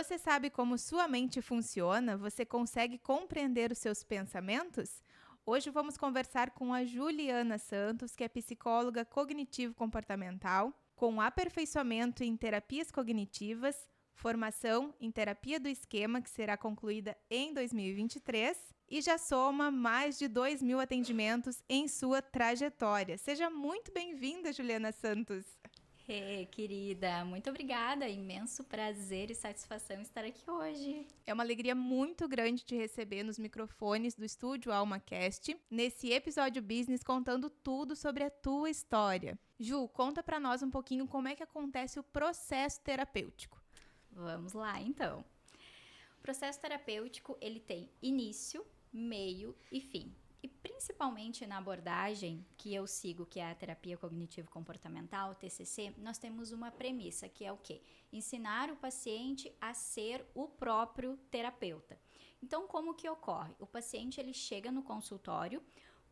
Você sabe como sua mente funciona? Você consegue compreender os seus pensamentos? Hoje vamos conversar com a Juliana Santos, que é psicóloga cognitivo-comportamental, com aperfeiçoamento em terapias cognitivas, formação em terapia do esquema, que será concluída em 2023, e já soma mais de 2.000 atendimentos em sua trajetória. Seja muito bem-vinda, Juliana Santos. Querida, muito obrigada. Imenso prazer e satisfação estar aqui hoje. É uma alegria muito grande te receber nos microfones do estúdio AlmaCast, nesse episódio business contando tudo sobre a tua história. Ju, conta pra nós um pouquinho como é que acontece o processo terapêutico. Vamos lá, então. O processo terapêutico, ele tem início, meio e fim. E principalmente na abordagem que eu sigo, que é a terapia cognitivo-comportamental, TCC, nós temos uma premissa, que é o quê? Ensinar o paciente a ser o próprio terapeuta. Então, como que ocorre? O paciente, ele chega no consultório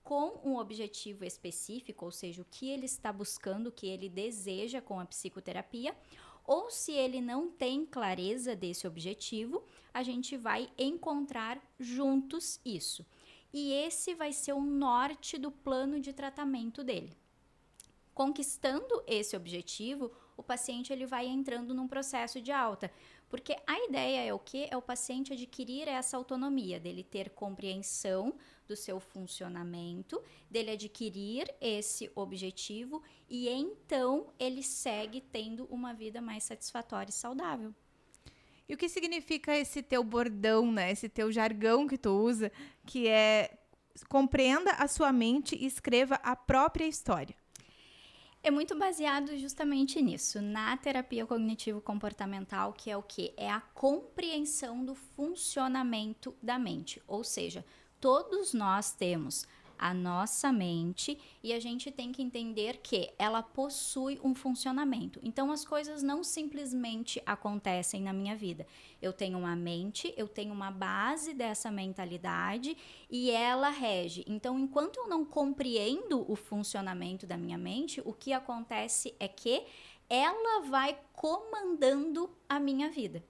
com um objetivo específico, ou seja, o que ele está buscando, o que ele deseja com a psicoterapia, ou se ele não tem clareza desse objetivo, a gente vai encontrar juntos isso. E esse vai ser o norte do plano de tratamento dele. Conquistando esse objetivo, o paciente ele vai entrando num processo de alta, porque a ideia é o quê? É o paciente adquirir essa autonomia, dele ter compreensão do seu funcionamento, dele adquirir esse objetivo e então ele segue tendo uma vida mais satisfatória e saudável. E o que significa esse teu bordão, né? Esse teu jargão que tu usa, que é compreenda a sua mente e escreva a própria história. É muito baseado justamente nisso, na terapia cognitivo-comportamental, que é o quê? É a compreensão do funcionamento da mente. Ou seja, todos nós temos a nossa mente e a gente tem que entender que ela possui um funcionamento. Então, as coisas não simplesmente acontecem na minha vida. Eu tenho uma mente, eu tenho uma base dessa mentalidade e ela rege. Então, enquanto eu não compreendo o funcionamento da minha mente, o que acontece é que ela vai comandando a minha vida.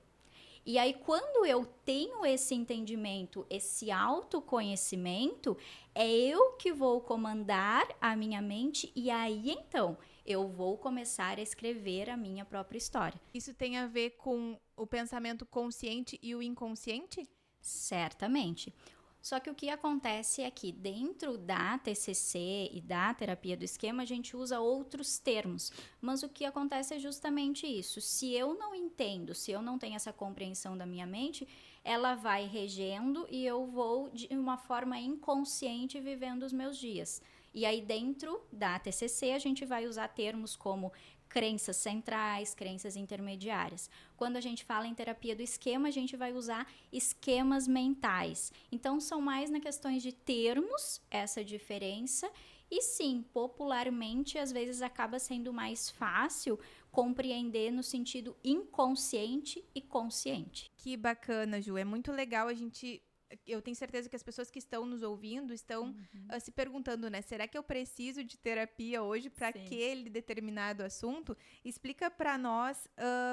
E aí, quando eu tenho esse entendimento, esse autoconhecimento, é eu que vou comandar a minha mente e aí, então, eu vou começar a escrever a minha própria história. Isso tem a ver com o pensamento consciente e o inconsciente? Certamente. Só que o que acontece é que dentro da TCC e da terapia do esquema, a gente usa outros termos. Mas o que acontece é justamente isso. Se eu não entendo, se eu não tenho essa compreensão da minha mente, ela vai regendo e eu vou de uma forma inconsciente vivendo os meus dias. E aí dentro da TCC a gente vai usar termos como crenças centrais, crenças intermediárias. Quando a gente fala em terapia do esquema, a gente vai usar esquemas mentais. Então, são mais na questões de termos, essa diferença. E sim, popularmente, às vezes acaba sendo mais fácil compreender no sentido inconsciente e consciente. Que bacana, Ju. É muito legal a gente... Eu tenho certeza que as pessoas que estão nos ouvindo estão se perguntando, né? Será que eu preciso de terapia hoje para aquele determinado assunto? Explica para nós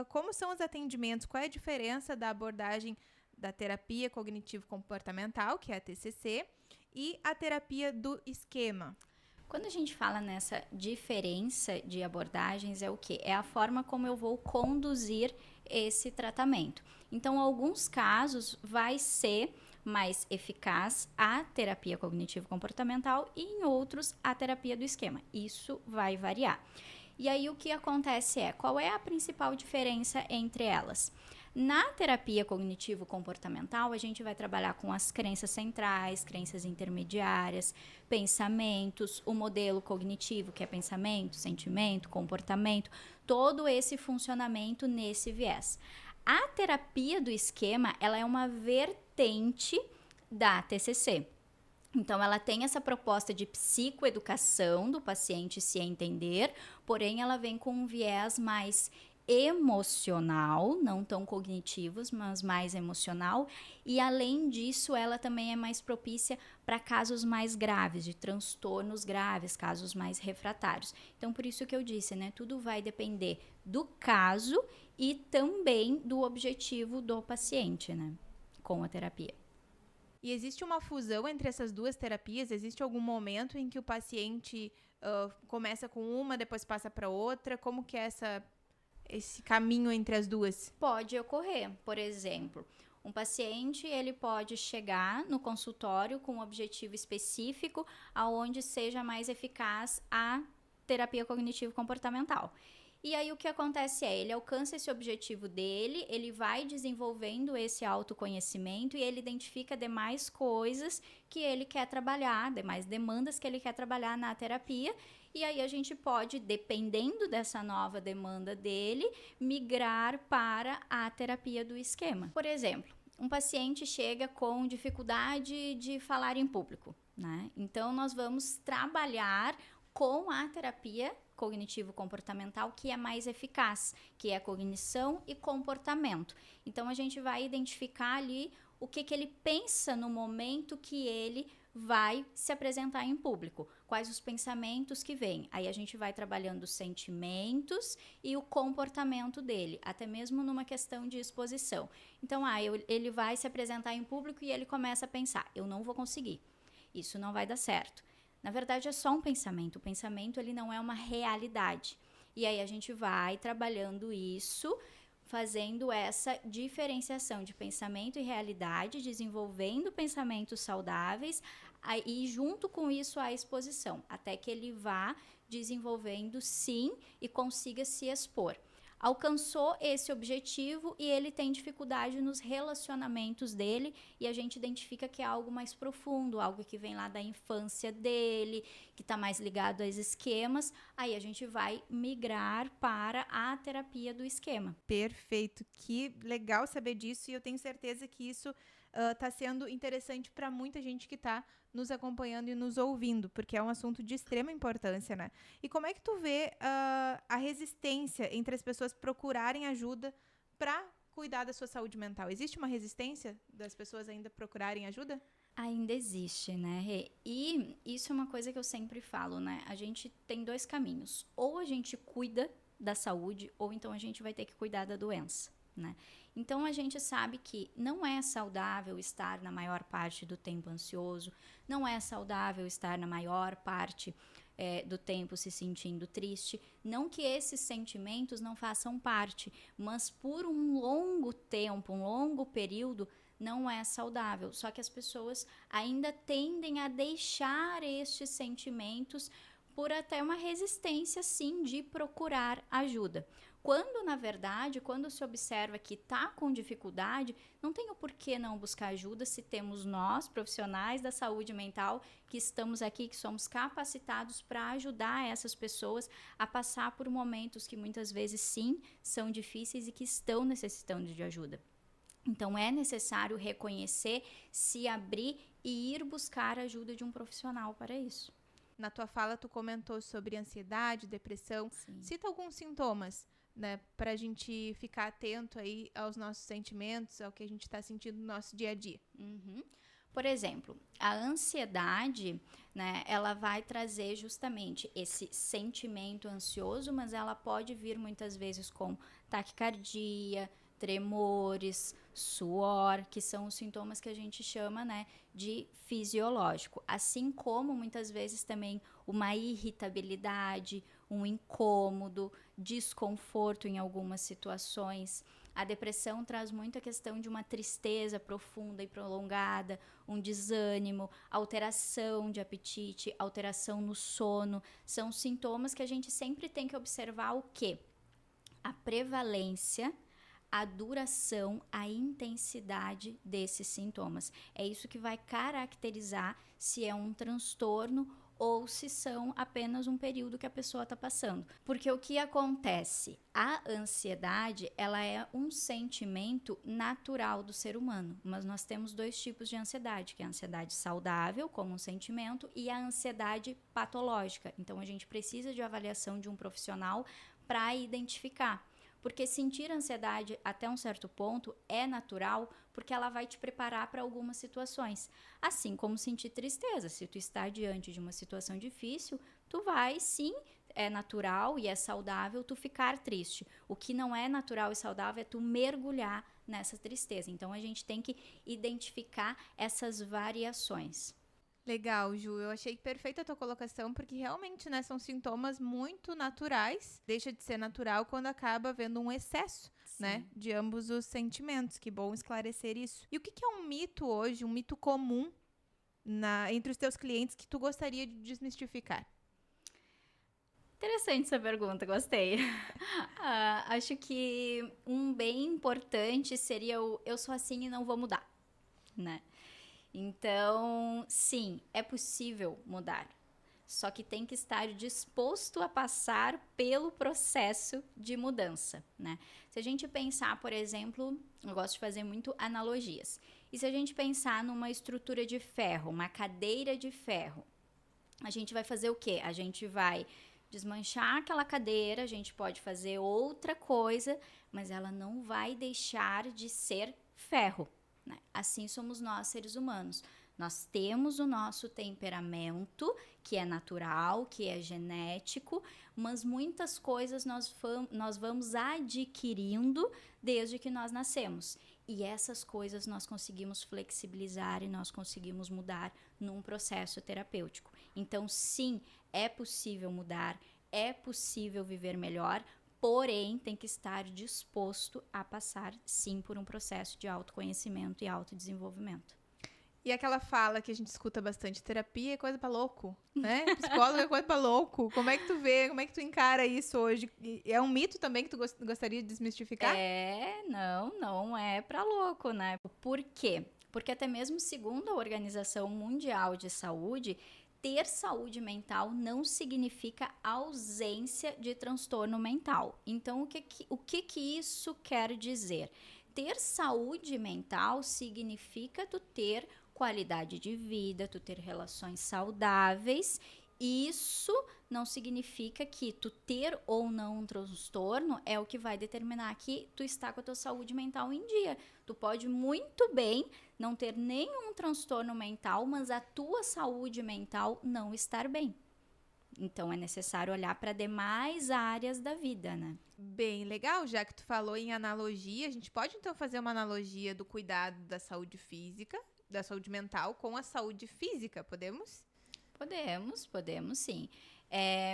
como são os atendimentos, qual é a diferença da abordagem da terapia cognitivo-comportamental, que é a TCC, e a terapia do esquema. Quando a gente fala nessa diferença de abordagens, é o quê? É a forma como eu vou conduzir esse tratamento. Então, em alguns casos, vai ser mais eficaz a terapia cognitivo-comportamental e em outros a terapia do esquema. Isso vai variar. E aí o que acontece é, qual é a principal diferença entre elas? Na terapia cognitivo-comportamental, a gente vai trabalhar com as crenças centrais, crenças intermediárias, pensamentos, o modelo cognitivo, que é pensamento, sentimento, comportamento, todo esse funcionamento nesse viés. A terapia do esquema, ela é uma vertente da TCC. Então, ela tem essa proposta de psicoeducação do paciente se entender, porém ela vem com um viés mais emocional, não tão cognitivos, mas mais emocional, e além disso, ela também é mais propícia para casos mais graves, de transtornos graves, casos mais refratários. Então, por isso que eu disse, né, tudo vai depender do caso e também do objetivo do paciente, né, com a terapia. E existe uma fusão entre essas duas terapias? Existe algum momento em que o paciente começa com uma, depois passa para outra? Como que é esse caminho entre as duas? Pode ocorrer, por exemplo, um paciente ele pode chegar no consultório com um objetivo específico aonde seja mais eficaz a terapia cognitivo-comportamental. E aí o que acontece ele alcança esse objetivo dele, ele vai desenvolvendo esse autoconhecimento e ele identifica demais coisas que ele quer trabalhar, demais demandas que ele quer trabalhar na terapia. E aí a gente pode, dependendo dessa nova demanda dele, migrar para a terapia do esquema. Por exemplo, um paciente chega com dificuldade de falar em público, né? Então nós vamos trabalhar com a terapia cognitivo-comportamental que é mais eficaz, que é a cognição e comportamento. Então a gente vai identificar ali o que ele pensa no momento que ele vai se apresentar em público, quais os pensamentos que vêm. Aí a gente vai trabalhando os sentimentos e o comportamento dele, até mesmo numa questão de exposição. Então, ele vai se apresentar em público e ele começa a pensar, eu não vou conseguir, isso não vai dar certo. Na verdade, é só um pensamento. O pensamento ele não é uma realidade. E aí a gente vai trabalhando isso, fazendo essa diferenciação de pensamento e realidade, desenvolvendo pensamentos saudáveis e junto com isso a exposição, até que ele vá desenvolvendo sim e consiga se expor. Alcançou esse objetivo e ele tem dificuldade nos relacionamentos dele e a gente identifica que é algo mais profundo, algo que vem lá da infância dele, que está mais ligado aos esquemas, aí a gente vai migrar para a terapia do esquema. Perfeito, que legal saber disso e eu tenho certeza que isso está sendo interessante para muita gente que está nos acompanhando e nos ouvindo, porque é um assunto de extrema importância, né? E como é que tu vê a resistência entre as pessoas procurarem ajuda para cuidar da sua saúde mental? Existe uma resistência das pessoas ainda procurarem ajuda? Ainda existe, né, Rê? E isso é uma coisa que eu sempre falo, né? A gente tem dois caminhos. Ou a gente cuida da saúde, ou então a gente vai ter que cuidar da doença, né? Então a gente sabe que não é saudável estar na maior parte do tempo ansioso, não é saudável estar na maior parte do tempo se sentindo triste. Não que esses sentimentos não façam parte, mas por um longo tempo, um longo período, não é saudável. Só que as pessoas ainda tendem a deixar estes sentimentos por até uma resistência, sim, de procurar ajuda. Quando, na verdade, quando se observa que está com dificuldade, não tem o porquê não buscar ajuda se temos nós, profissionais da saúde mental, que estamos aqui, que somos capacitados para ajudar essas pessoas a passar por momentos que muitas vezes, sim, são difíceis e que estão necessitando de ajuda. Então, é necessário reconhecer, se abrir e ir buscar a ajuda de um profissional para isso. Na tua fala, tu comentou sobre ansiedade, depressão. Sim. Cita alguns sintomas, né, para a gente ficar atento aí aos nossos sentimentos, ao que a gente está sentindo no nosso dia a dia. Uhum. Por exemplo, a ansiedade, né, ela vai trazer justamente esse sentimento ansioso, mas ela pode vir muitas vezes com taquicardia, tremores, suor, que são os sintomas que a gente chama, né, de fisiológico. Assim como muitas vezes também uma irritabilidade, um incômodo, desconforto em algumas situações. A depressão traz muita questão de uma tristeza profunda e prolongada, um desânimo, alteração de apetite, alteração no sono. São sintomas que a gente sempre tem que observar o quê? A prevalência, a duração, a intensidade desses sintomas. É isso que vai caracterizar se é um transtorno ou se são apenas um período que a pessoa está passando. Porque o que acontece? A ansiedade, ela é um sentimento natural do ser humano, mas nós temos dois tipos de ansiedade, que é a ansiedade saudável, como um sentimento, e a ansiedade patológica. Então, a gente precisa de avaliação de um profissional para identificar. Porque sentir ansiedade até um certo ponto é natural, porque ela vai te preparar para algumas situações. Assim como sentir tristeza. Se tu está diante de uma situação difícil, tu vai sim, é natural e é saudável tu ficar triste. O que não é natural e saudável é tu mergulhar nessa tristeza. Então a gente tem que identificar essas variações. Legal, Ju. Eu achei perfeita a tua colocação, porque realmente, né, são sintomas muito naturais. Deixa de ser natural quando acaba havendo um excesso, né, Sim. de ambos os sentimentos. Que bom esclarecer isso. E o que é um mito hoje, um mito comum entre os teus clientes que tu gostaria de desmistificar? Interessante essa pergunta, gostei. Acho que um bem importante seria o eu sou assim e não vou mudar, né? Então, sim, é possível mudar. Só que tem que estar disposto a passar pelo processo de mudança, né? Se a gente pensar, por exemplo, eu gosto de fazer muito analogias. E se a gente pensar numa estrutura de ferro, uma cadeira de ferro, a gente vai fazer o quê? A gente vai desmanchar aquela cadeira, a gente pode fazer outra coisa, mas ela não vai deixar de ser ferro, né? Assim somos nós, seres humanos. Nós temos o nosso temperamento, que é natural, que é genético, mas muitas coisas nós vamos adquirindo desde que nós nascemos. E essas coisas nós conseguimos flexibilizar e nós conseguimos mudar num processo terapêutico. Então, sim, é possível mudar, é possível viver melhor, porém tem que estar disposto a passar, sim, por um processo de autoconhecimento e autodesenvolvimento. E aquela fala que a gente escuta bastante, terapia é coisa pra louco, né? Psicólogo é coisa pra louco. Como é que tu vê, como é que tu encara isso hoje? É um mito também que tu gostaria de desmistificar? Não é pra louco, né? Por quê? Porque até mesmo segundo a Organização Mundial de Saúde, ter saúde mental não significa ausência de transtorno mental. Então, o que isso quer dizer? Ter saúde mental significa tu ter qualidade de vida, tu ter relações saudáveis. Isso não significa que tu ter ou não um transtorno é o que vai determinar que tu está com a tua saúde mental em dia. Tu pode muito bem não ter nenhum transtorno mental, mas a tua saúde mental não estar bem. Então é necessário olhar para demais áreas da vida, né? Bem legal, já que tu falou em analogia, a gente pode então fazer uma analogia do cuidado da saúde física, da saúde mental com a saúde física, podemos? Podemos sim.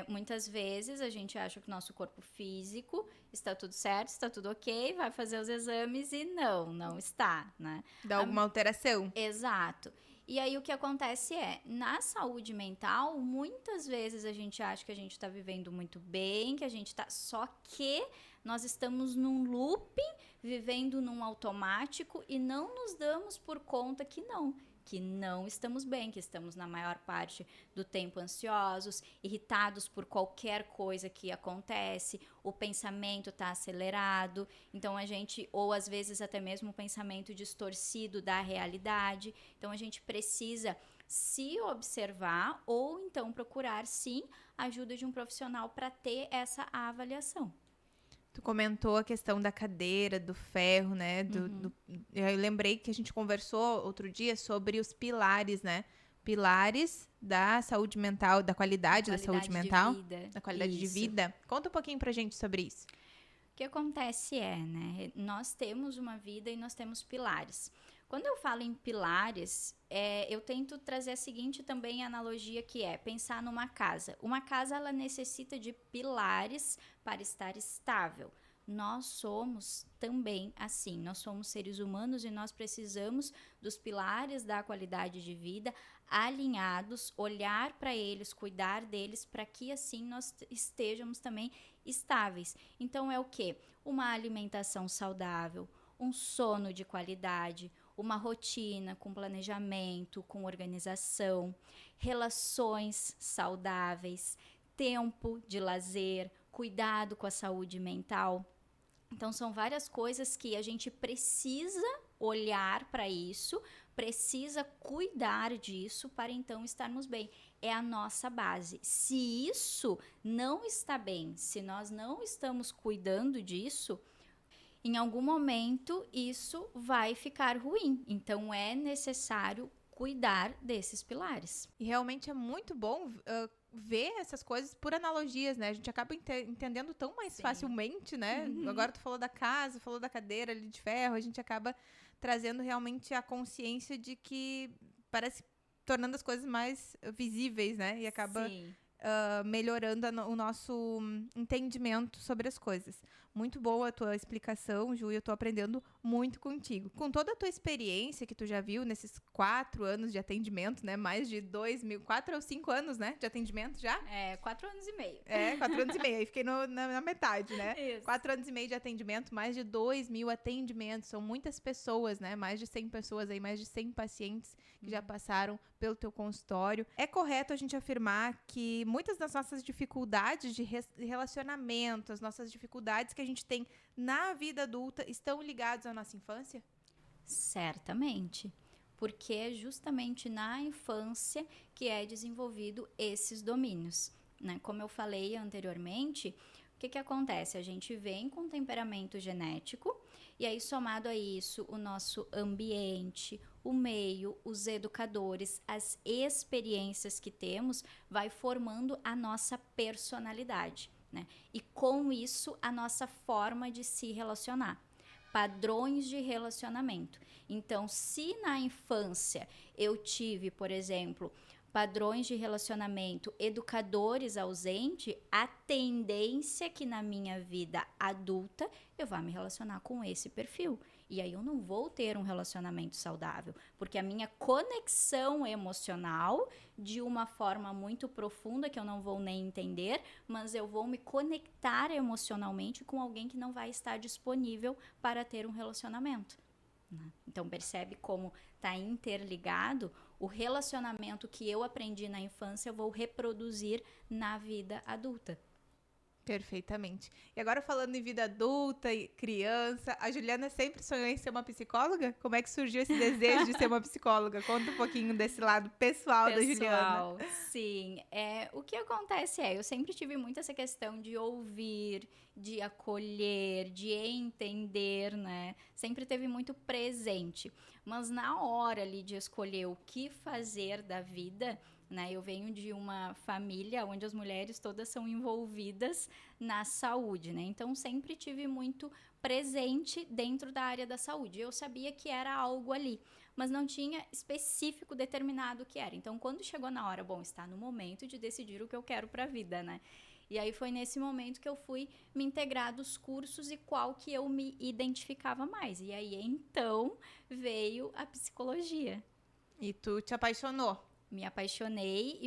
Muitas vezes a gente acha que o nosso corpo físico está tudo certo, está tudo ok, vai fazer os exames e não está, né? Dá alguma alteração? Exato. E aí o que acontece na saúde mental, muitas vezes a gente acha que a gente está vivendo muito bem, que a gente está. Só que nós estamos num looping, vivendo num automático e não nos damos por conta que não estamos bem, que estamos na maior parte do tempo ansiosos, irritados por qualquer coisa que acontece, o pensamento está acelerado, então a gente, ou às vezes até mesmo o pensamento distorcido da realidade, então a gente precisa se observar ou então procurar sim a ajuda de um profissional para ter essa avaliação. Tu comentou a questão da cadeira, do ferro, né? Eu lembrei que a gente conversou outro dia sobre os pilares, né? Pilares da saúde mental, da qualidade da saúde mental, De vida. da qualidade de vida. Conta um pouquinho pra gente sobre isso. O que acontece né? Nós temos uma vida e nós temos pilares. Quando eu falo em pilares, eu tento trazer a seguinte também analogia que é pensar numa casa. Uma casa, ela necessita de pilares para estar estável. Nós somos também assim, nós somos seres humanos e nós precisamos dos pilares da qualidade de vida alinhados, olhar para eles, cuidar deles, para que assim nós estejamos também estáveis. Então é o quê? Uma alimentação saudável, um sono de qualidade, uma rotina com planejamento, com organização, relações saudáveis, tempo de lazer, cuidado com a saúde mental. Então, são várias coisas que a gente precisa olhar para isso, precisa cuidar disso para então estarmos bem. É a nossa base. Se isso não está bem, se nós não estamos cuidando disso, em algum momento isso vai ficar ruim. Então é necessário cuidar desses pilares. E realmente é muito bom ver essas coisas por analogias, né? A gente acaba entendendo tão mais facilmente, né? Agora tu falou da casa, falou da cadeira ali de ferro, a gente acaba trazendo realmente a consciência de que parece tornando as coisas mais visíveis, né? E acaba melhorando o nosso entendimento sobre as coisas. Muito boa a tua explicação, Ju, e eu tô aprendendo muito contigo. Com toda a tua experiência que tu já viu nesses 4 anos de atendimento, né? Mais de 4 ou 5 anos, né? De atendimento já? 4 anos e meio. 4 anos e meio. Aí fiquei na metade, né? Isso. 4 anos e meio de atendimento, mais de 2.000 atendimentos. São muitas pessoas, né? Mais de 100 pessoas aí, mais de 100 pacientes que já passaram pelo teu consultório. É correto a gente afirmar que muitas das nossas dificuldades de relacionamento, as nossas dificuldades que a gente tem na vida adulta estão ligados à nossa infância? Certamente, porque é justamente na infância que é desenvolvido esses domínios, né? Como eu falei anteriormente, o que acontece? A gente vem com temperamento genético e aí somado a isso o nosso ambiente, o meio, os educadores, as experiências que temos vai formando a nossa personalidade, né? E com isso a nossa forma de se relacionar. Padrões de relacionamento. Então, se na infância eu tive, por exemplo, padrões de relacionamento, educadores ausentes, a tendência é que na minha vida adulta eu vá me relacionar com esse perfil. E aí eu não vou ter um relacionamento saudável, porque a minha conexão emocional, de uma forma muito profunda, que eu não vou nem entender, mas eu vou me conectar emocionalmente com alguém que não vai estar disponível para ter um relacionamento. Então percebe como está interligado. O relacionamento que eu aprendi na infância eu vou reproduzir na vida adulta. Perfeitamente. E agora falando em vida adulta e criança, a Juliana sempre sonhou em ser uma psicóloga? Como é que surgiu esse desejo de ser uma psicóloga? Conta um pouquinho desse lado pessoal da Juliana. Sim. O que acontece eu sempre tive muito essa questão de ouvir, de acolher, de entender, né? Sempre teve muito presente. Mas na hora ali de escolher o que fazer da vida, né? Eu venho de uma família onde as mulheres todas são envolvidas na saúde, né? Então sempre tive muito presente dentro da área da saúde. Eu sabia que era algo ali, mas não tinha específico determinado o que era. Então quando chegou na hora, está no momento de decidir o que eu quero para a vida, né? E aí foi nesse momento que eu fui me integrar dos cursos e qual que eu me identificava mais. E aí então veio a psicologia. E tu te apaixonou? Me apaixonei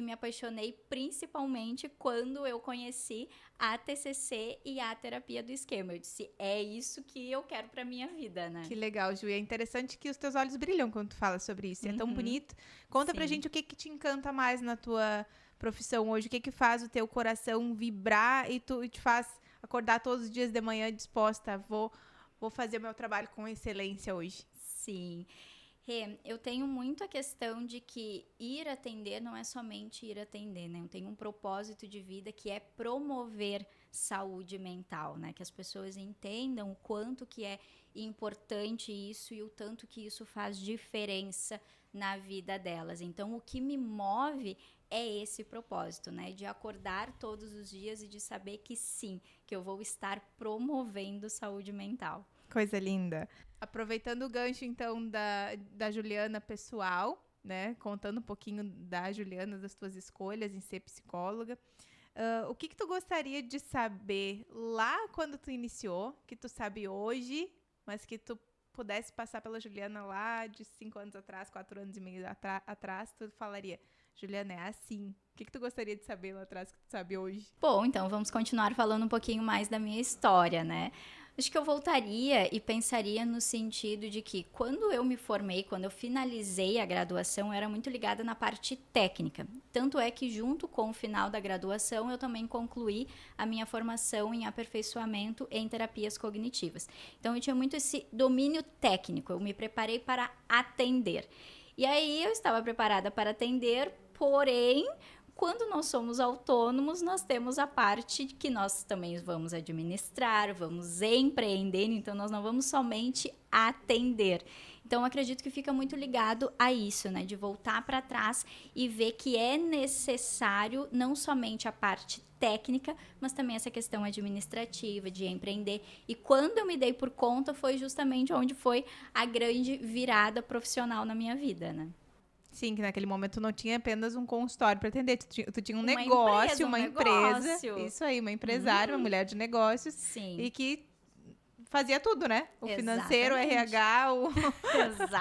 principalmente quando eu conheci a TCC e a terapia do esquema. Eu disse, é isso que eu quero pra minha vida, né? Que legal, Ju. E é interessante que os teus olhos brilham quando tu fala sobre isso. É tão bonito. Conta pra gente o que te encanta mais na tua profissão hoje. O que faz o teu coração vibrar e te faz acordar todos os dias de manhã disposta. Vou fazer o meu trabalho com excelência hoje. Sim. Eu tenho muito a questão de que ir atender não é somente ir atender, né? Eu tenho um propósito de vida que é promover saúde mental, né? Que as pessoas entendam o quanto que é importante isso e o tanto que isso faz diferença na vida delas. Então, o que me move é esse propósito, né? De acordar todos os dias e de saber que sim, que eu vou estar promovendo saúde mental. Coisa linda. Aproveitando o gancho, então, da Juliana pessoal, né? Contando um pouquinho da Juliana, das tuas escolhas em ser psicóloga. O que tu gostaria de saber lá quando tu iniciou, que tu sabe hoje, mas que tu pudesse passar pela Juliana lá de 5 anos atrás, 4 anos e meio atrás, tu falaria, Juliana, é assim. O que tu gostaria de saber lá atrás que tu sabe hoje? Bom, então vamos continuar falando um pouquinho mais da minha história, né? Acho que eu voltaria e pensaria no sentido de que quando eu me formei, quando eu finalizei a graduação, eu era muito ligada na parte técnica. Tanto é que junto com o final da graduação, eu também concluí a minha formação em aperfeiçoamento em terapias cognitivas. Então eu tinha muito esse domínio técnico, eu me preparei para atender. E aí eu estava preparada para atender, porém, quando nós somos autônomos, nós temos a parte que nós também vamos administrar, vamos empreender, então nós não vamos somente atender. Então, eu acredito que fica muito ligado a isso, né? De voltar para trás e ver que é necessário não somente a parte técnica, mas também essa questão administrativa, de empreender. E quando eu me dei por conta, foi justamente onde foi a grande virada profissional na minha vida, né? Sim, que naquele momento tu não tinha apenas um consultório para atender, tu tinha um Uma negócio, empresa, uma um empresa. negócio. Isso aí, uma empresária, uma mulher de negócios. Sim. E que fazia tudo, né? O financeiro, o Exatamente. RH,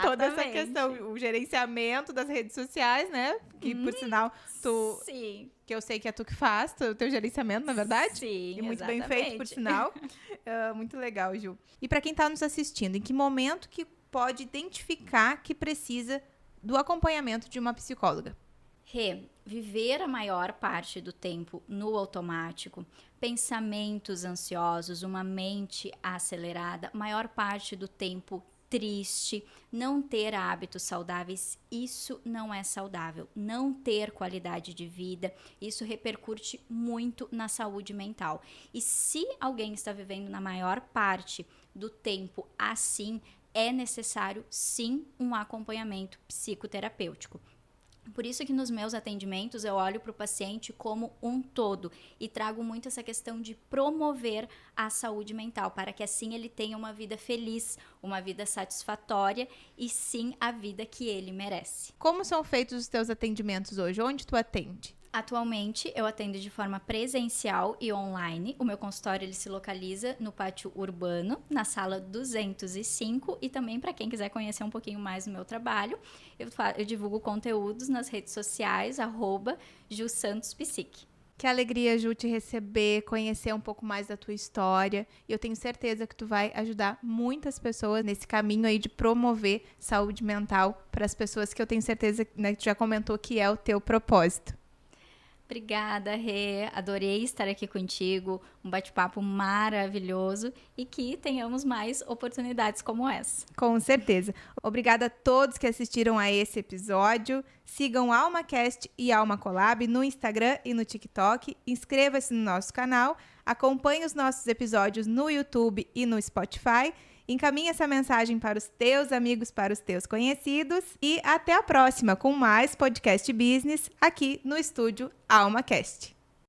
toda essa Exatamente. questão, o gerenciamento das redes sociais, né? Que, por sinal, Sim. que eu sei que é tu que faz, o teu gerenciamento, na verdade? Sim, E muito bem exatamente. feito, por sinal. Muito legal, Ju. E para quem tá nos assistindo, em que momento que pode identificar que precisa do acompanhamento de uma psicóloga? Viver a maior parte do tempo no automático, pensamentos ansiosos, uma mente acelerada, maior parte do tempo triste, não ter hábitos saudáveis, isso não é saudável. Não ter qualidade de vida, isso repercute muito na saúde mental. E se alguém está vivendo na maior parte do tempo assim, é necessário sim um acompanhamento psicoterapêutico. Por isso que nos meus atendimentos eu olho para o paciente como um todo e trago muito essa questão de promover a saúde mental, para que assim ele tenha uma vida feliz, uma vida satisfatória e sim a vida que ele merece. Como são feitos os teus atendimentos hoje? Onde tu atende? Atualmente, eu atendo de forma presencial e online. O meu consultório ele se localiza no Pátio Urbano, na sala 205. E também, para quem quiser conhecer um pouquinho mais do meu trabalho, eu divulgo conteúdos nas redes sociais, @JuSantosPsique. Que alegria, Ju, te receber, conhecer um pouco mais da tua história. E eu tenho certeza que tu vai ajudar muitas pessoas nesse caminho aí de promover saúde mental para as pessoas que eu tenho certeza, né, que tu já comentou que é o teu propósito. Obrigada, Rê. Adorei estar aqui contigo. Um bate-papo maravilhoso e que tenhamos mais oportunidades como essa. Com certeza. Obrigada a todos que assistiram a esse episódio. Sigam AlmaCast e Alma Collab no Instagram e no TikTok. Inscreva-se no nosso canal. Acompanhe os nossos episódios no YouTube e no Spotify. Encaminhe essa mensagem para os teus amigos, para os teus conhecidos. E até a próxima com mais podcast business aqui no estúdio AlmaCast.